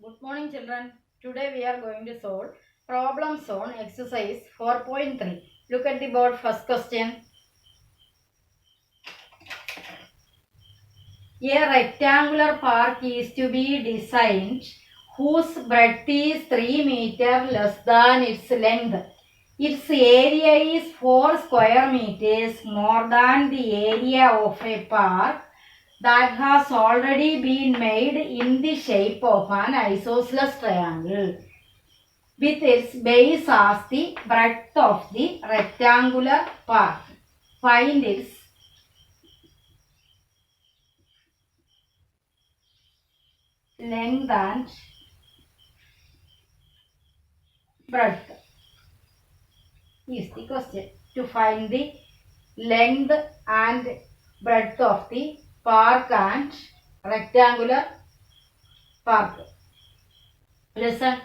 Good morning children. Today we are going to solve problem zone exercise 4.3. Look at the board. First question. A rectangular park is to be designed whose breadth is 3 meters less than its length. Its area is 4 square meters more than the area of a park that has already been made in the shape of an isosceles triangle, with its base as the breadth of the rectangular park. Find its length and breadth is the question. To find the length and breadth of the park and rectangular park. Listen.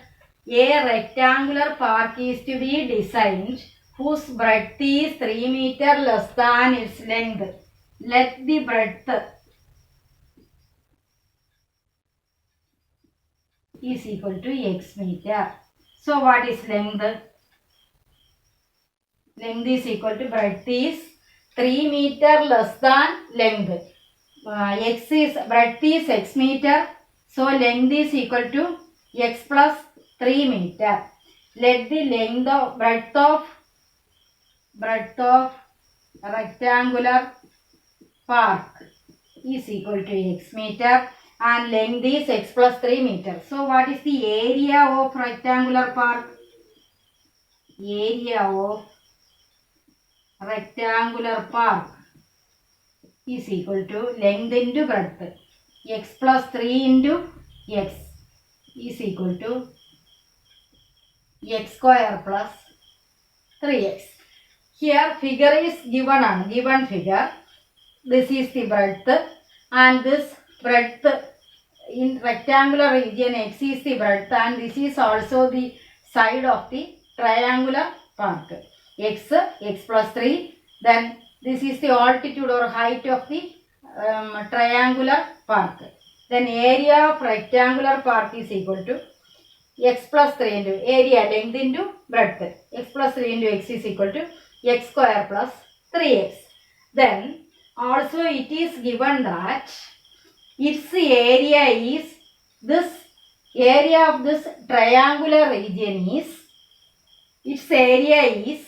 A rectangular park is to be designed whose breadth is 3 meters less than its length. Let the breadth is equal to x meter. So what is length? Length is equal to breadth is 3 meters less than length. Breadth is x meter. So length is equal to x plus 3 meter. Let the length of breadth of rectangular park is equal to x meter and length is x plus 3 meter. So what is the area of rectangular park? Area of rectangular park is equal to length into breadth. X plus 3 into x is equal to x square plus 3x. Here figure is given figure. This is the breadth and this breadth in rectangular region x is the breadth and this is also the side of the triangular park. X plus 3, then this is the altitude or height of the triangular park. Then area of rectangular park is equal to x plus 3 into area, length into breadth. X plus 3 into x is equal to x square plus 3x. Then also it is given that its area is, this area of this triangular region is, its area is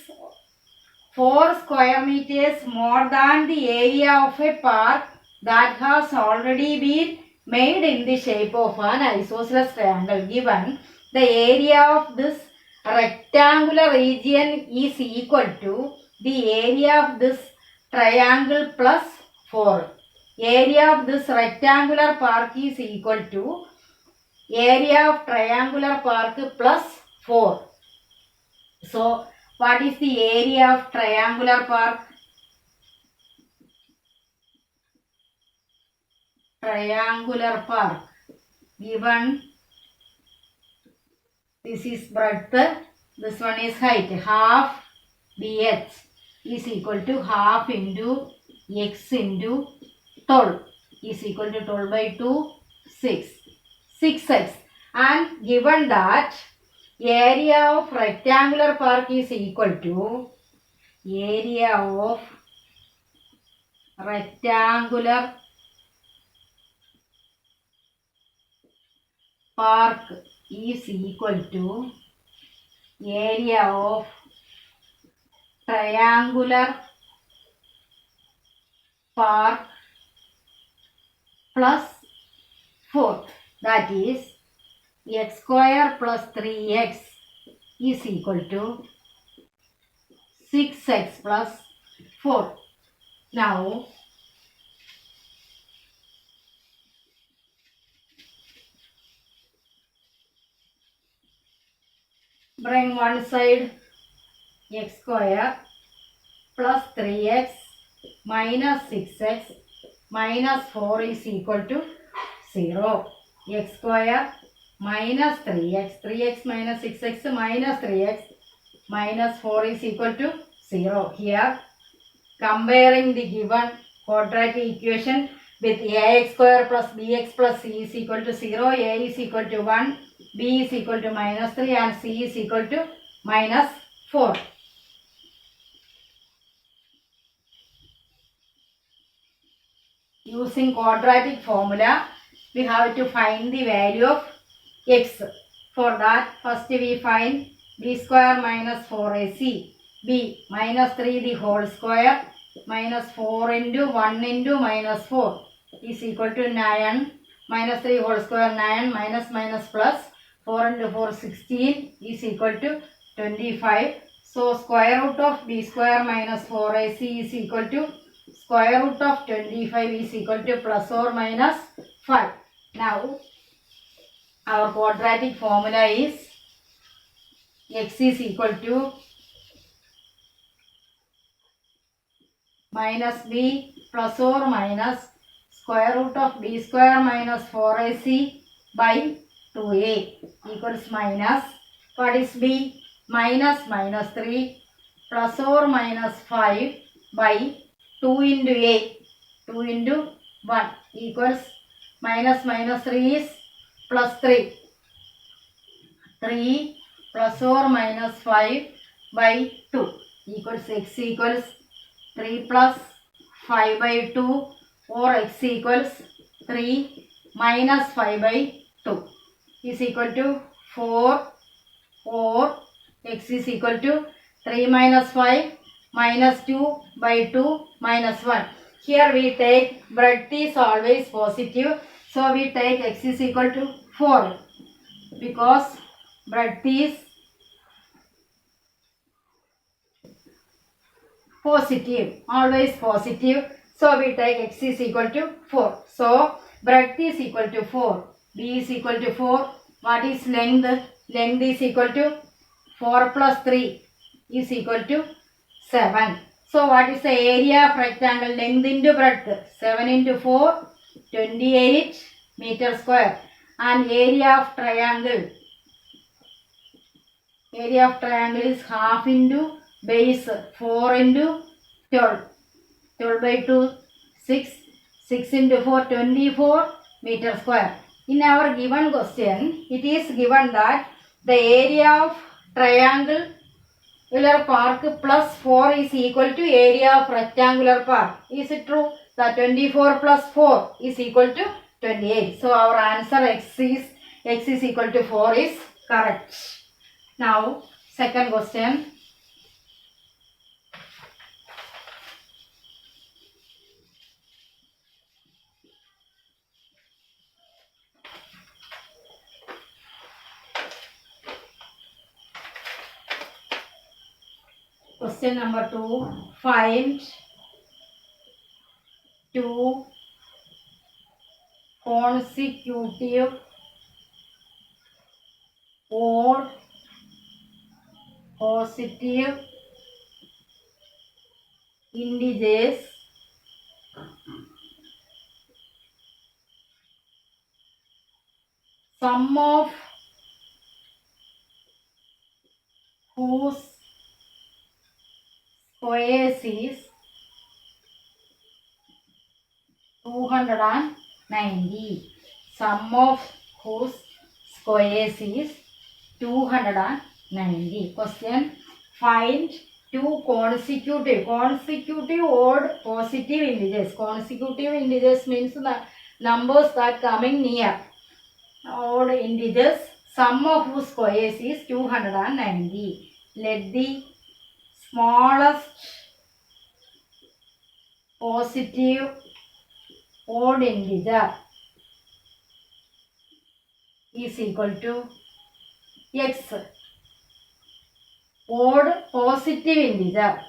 4 square meters more than the area of a park that has already been made in the shape of an isosceles triangle. Given the area of this rectangular region is equal to the area of this triangle plus 4. Area of this rectangular park is equal to area of triangular park plus 4. So what is the area of triangular park? Triangular park given, this is breadth, this one is height, half bh is equal to half into x into 12 is equal to 12 by 2, 6x, and given that area of rectangular park is equal to area of rectangular park is equal to area of triangular park plus 4, that is x square plus 3x is equal to 6x plus 4. Now bring one side, x square plus 3x minus 6x minus 4 is equal to 0. X square minus 3x, 3x minus 6x minus 3x minus 4 is equal to 0. Here comparing the given quadratic equation, with ax square plus bx plus c is equal to 0, a is equal to 1, b is equal to minus 3 and c is equal to minus 4. Using quadratic formula, we have to find the value of x. For that, first we find b square minus 4ac, b minus 3 the whole square, minus 4 into 1 into minus 4 is equal to 9, minus 3 whole square 9, minus minus plus 4 into 4 16 is equal to 25. So square root of b square minus 4ac is equal to square root of 25 is equal to plus or minus 5. Now our quadratic formula is x is equal to minus b plus or minus square root of b square minus 4ac by 2a equals minus, what is b? Minus minus 3 plus or minus 5 by 2 into a, 2 into 1 equals minus minus 3 is plus 3, 3 plus or minus 5 by 2 equals x equals 3 plus 5 by 2 or x equals 3 minus 5 by 2 is equal to 4 or x is equal to 3 minus 5 minus 2 by 2 minus 1. Here we take breadth is always positive. So we take x is equal to 4 because breadth is positive, always positive. So we take x is equal to 4. So breadth is equal to 4. B is equal to 4. What is length? Length is equal to 4 plus 3 is equal to 7. So what is the area of rectangle? Length into breadth. 7 into 4, 28 meter square. And area of triangle. Area of triangle is half into base. 4 into 12. 12 by 2, 6. 6 into 4, 24 meter square. In our given question, it is given that the area of triangular park plus 4 is equal to area of rectangular park. Is it true? The 24 plus 4 is equal to 28. So our answer x is equal to 4 is correct. Now second question. Question number 2. Find two consecutive odd positive integers sum of whose squares is 290. Sum of whose squares is 290. Question. Find two consecutive odd positive integers. Consecutive integers means the numbers that coming near. Odd integers. Sum of whose squares is 290. Let the smallest positive odd integer is equal to x. Odd positive integer.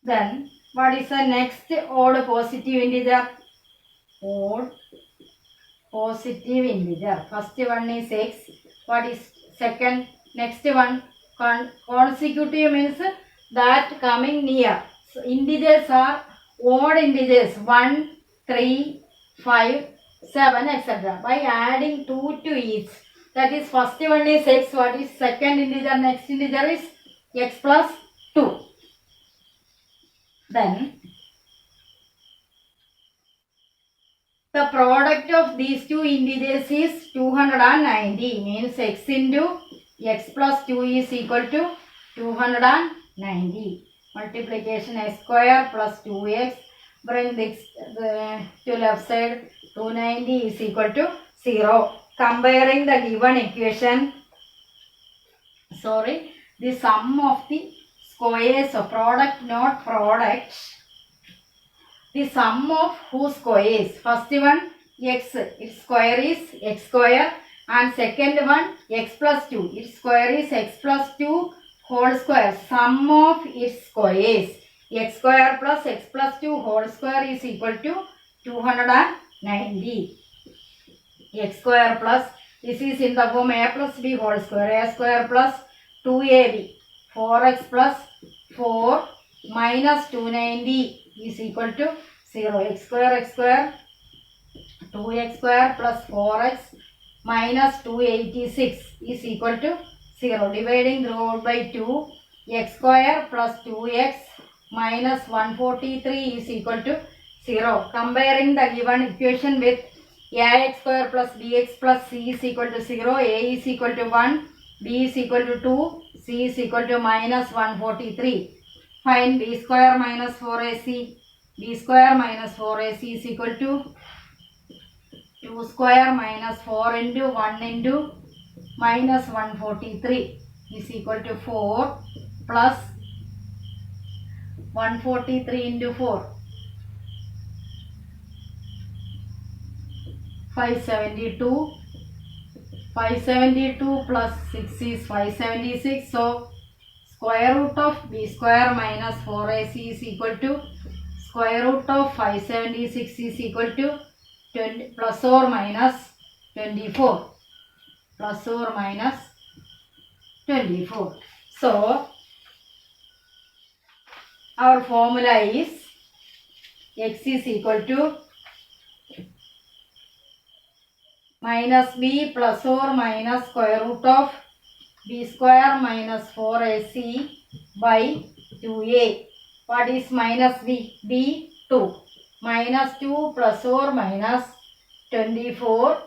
Then what is the next odd positive integer? Odd positive integer. First one is x. What is second? Next one consecutive means that coming near. So integers are odd integers 1, 3, 5, 7 etc. By adding 2 to each. That is first one is x. What is second integer? Next integer is x plus 2. Then The product of these two integers is 290, means x into x plus 2 is equal to 290. Multiplication x square plus 2x, bring this to left side, 290 is equal to 0. Comparing the given equation, the sum of the squares of product, not product. The sum of whose squares? First one x, its square is x square, and second one x plus 2, its square is x plus 2 whole square. Sum of its squares, x square plus x plus 2 whole square is equal to 290. X square plus, this is in the form a plus b whole square, a square plus 2ab, 4x plus 4 minus 290 is equal to 0. X square 2x square plus 4x minus 286 is equal to 0. Dividing throughout by 2, x square plus 2x minus 143 is equal to 0. Comparing the given equation with ax square plus bx plus c is equal to 0, a is equal to 1, b is equal to 2, c is equal to minus 143. Find b square minus 4ac. b square minus 4ac is equal to 2 square minus 4 into 1 into minus 143 is equal to 4 plus 143 into 4. 572. 572 plus 6 is 576. So, square root of b square minus 4ac is equal to square root of 576 is equal to 20 plus or minus 24. Plus or minus 24. So, our formula is x is equal to minus b plus or minus square root of b square minus 4ac by 2a. What is minus b? b 2. Minus 2 plus or minus 24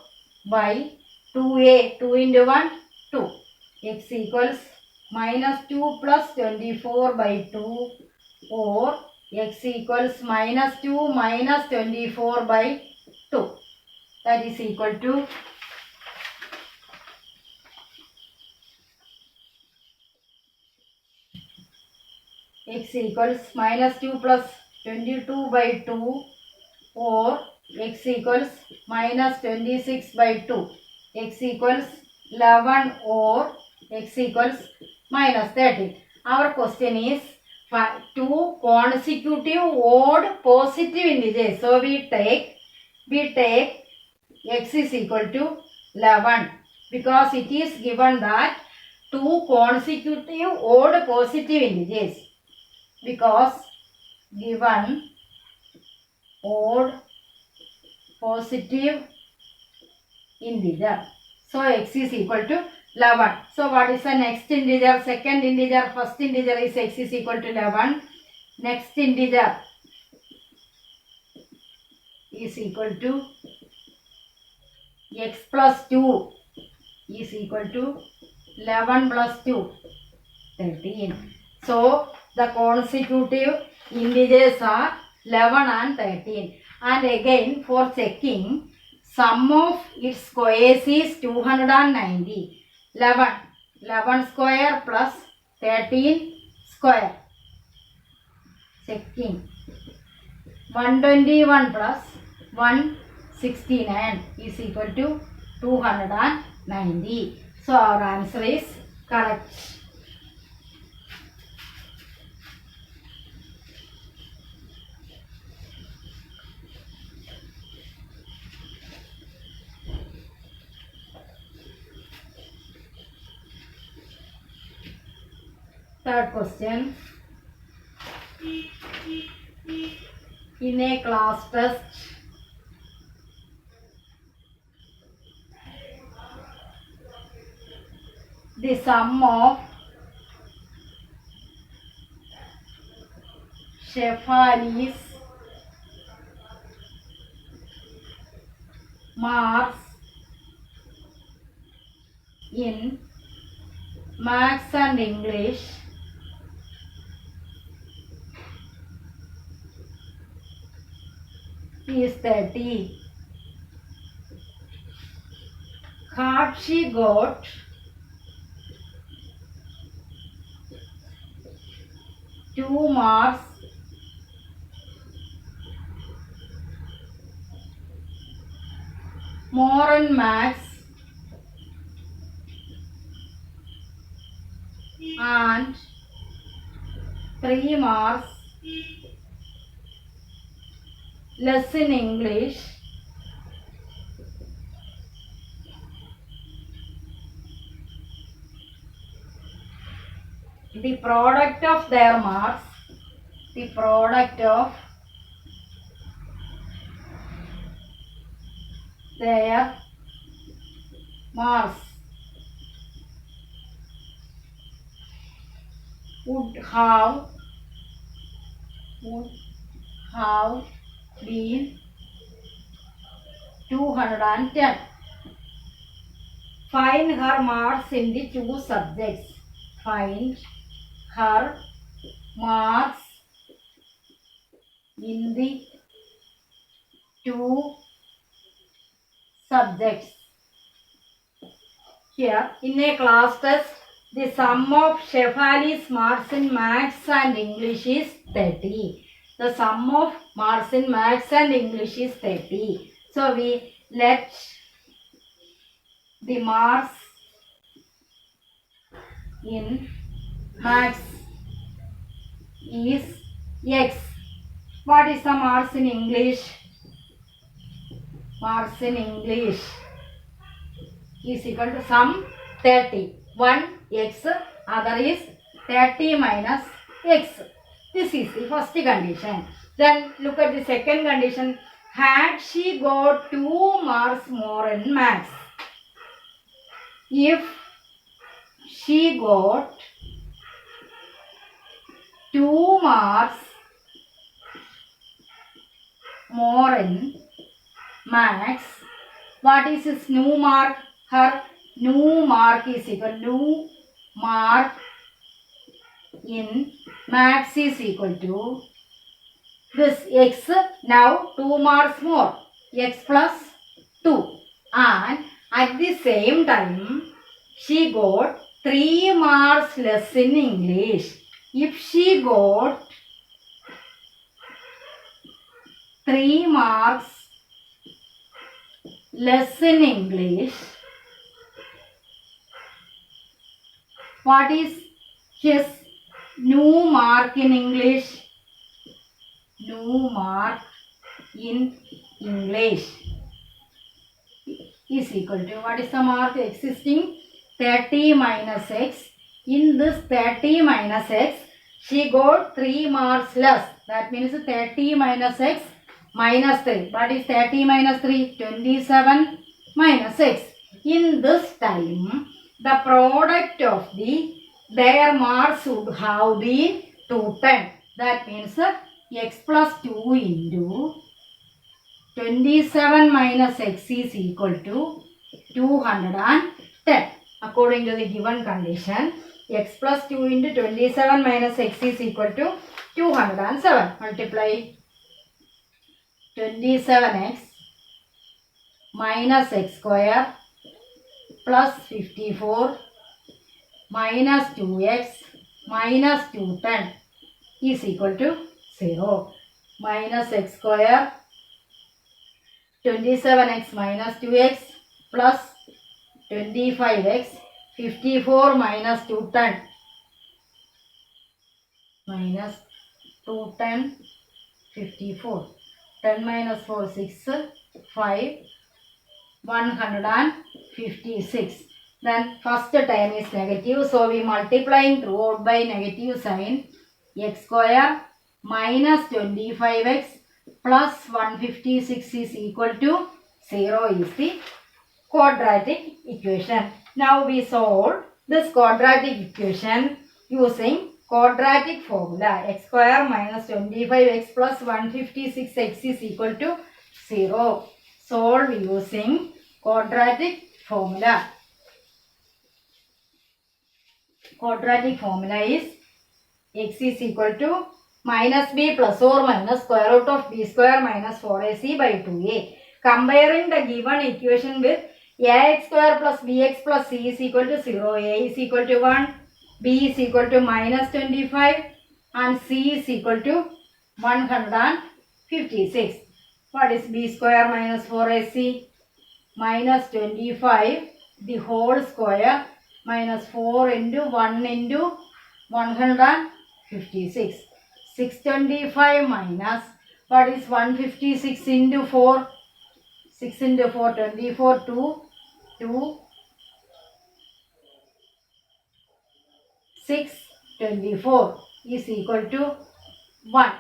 by 2a. 2 into 1, 2. X equals minus 2 plus 24 by 2, or x equals minus 2 minus 24 by 2. That is equal to x equals minus 2 plus 22 by 2, or x equals minus 26 by 2. X equals 11 or x equals minus 13. Our question is two consecutive odd positive integers. So we take x is equal to 11 because it is given that two consecutive odd positive integers. Because given odd positive integer. So x is equal to 11. So what is the next integer? Second integer, first integer is x is equal to 11. Next integer is equal to x plus 2 is equal to 11 plus 2, 13. So the consecutive integers are 11 and 13. And again, for checking, sum of its squares is 290. 11 square plus 13 square. Checking. 121 plus 169 is equal to 290. So our answer is correct. Third question. In a class test, the sum of Shefali's marks in Maths and English is 30. Had she got two marks more in Maths and 3 marks less in English, the product of their marks, the product of their marks would have been 210. Find her marks in the two subjects. Find her marks in the two subjects. Here, in a class test, the sum of Shefali's marks in Maths and English is 30. The sum of marks in Maths and English is 30. So, we let the marks in Maths is X. What is the marks in English? Marks in English is equal to sum 30. One X, other is 30 minus X. This is the first condition. Then look at the second condition. Had she got 2 marks more in Maths? If she got 2 marks more in Maths, what is his new mark? Her new mark is equal to new mark in Maths is equal to this X, now 2 marks more, X plus 2, and at the same time she got 3 marks less in English. If she got 3 marks less in English, what is his new mark in English? New mark in English is equal to, what is the mark existing? 30 minus X. In this 30 minus X, she got 3 marks less. That means 30 minus X minus 3. What is 30 minus 3? 27 minus X. In this time, the product of their marks would have been 210. That means X plus 2 into 27 minus X is equal to 210. According to the given condition, X plus 2 into 27 minus X is equal to 207. Multiply 27x minus X square plus 54 minus 2x minus 210 is equal to 0. Minus X square 27x minus 2x plus 25x 54 minus 210 minus 210 54. 10 minus 4 6 5 156. Then first term is negative, so we multiplying throughout by negative sign. X square minus 25x plus 156 is equal to 0 is the quadratic equation. Now we solve this quadratic equation using quadratic formula. X square minus 25x plus 156x is equal to 0. solve using quadratic formula. Quadratic formula is x is equal to minus b plus or minus square root of b square minus 4ac by 2a. Comparing the given equation with ax square plus bx plus c is equal to 0, a is equal to 1, b is equal to minus 25 and c is equal to 156. What is b square minus 4ac? Minus 25 the whole square minus 4 into 1 into 156. 625 minus what is 156 into 4? 6 into 4, 24, 2, 6, 24 is equal to 1.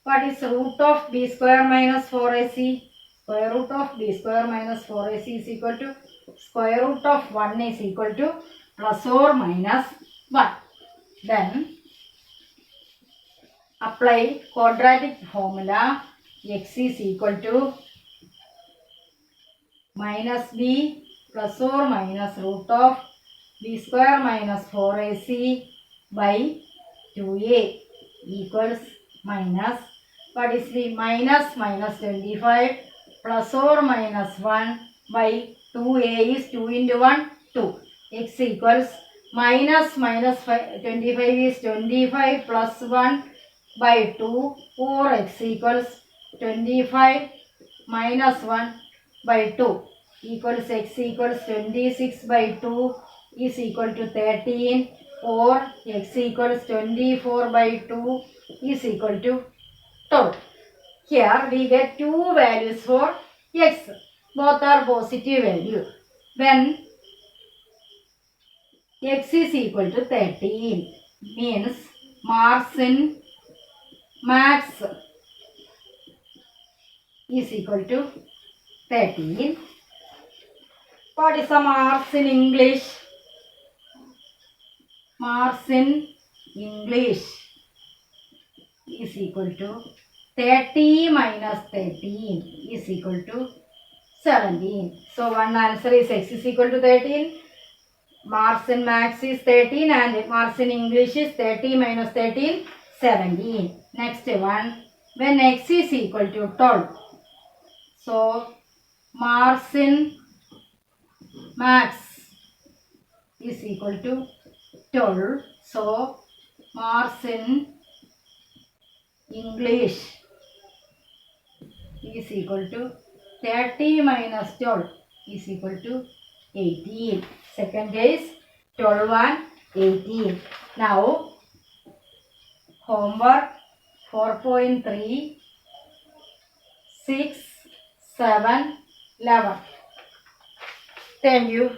What is root of b square minus 4ac? Square root of b square minus 4ac is equal to square root of 1 is equal to plus or minus 1. Then apply quadratic formula. X is equal to minus b plus or minus root of b square minus 4ac by 2a equals minus what is the minus 25 plus or minus 1 by 2a is 2 into 1 2. X equals minus 25 is 25 plus 1 by 2 or x equals 25 minus 1 by 2 equals x equals 26 by 2 is equal to 13 or x equals 24 by 2 is equal to 12. Here we get two values for x. Both are positive value. When x is equal to 13 means mass in max is equal to 13. What is the marks in English? Marks in English is equal to 30 minus 13 is equal to 17. So one answer is x is equal to 13. Marks in max is 13 and marks in English is 30 minus 13, 17. Next one, when x is equal to 12. So marks in max is equal to 12. So marks in English is equal to 30 minus 12 is equal to 18. Second case 12 and 18. Now homework 4.3, 6, 7, 11. Thank you.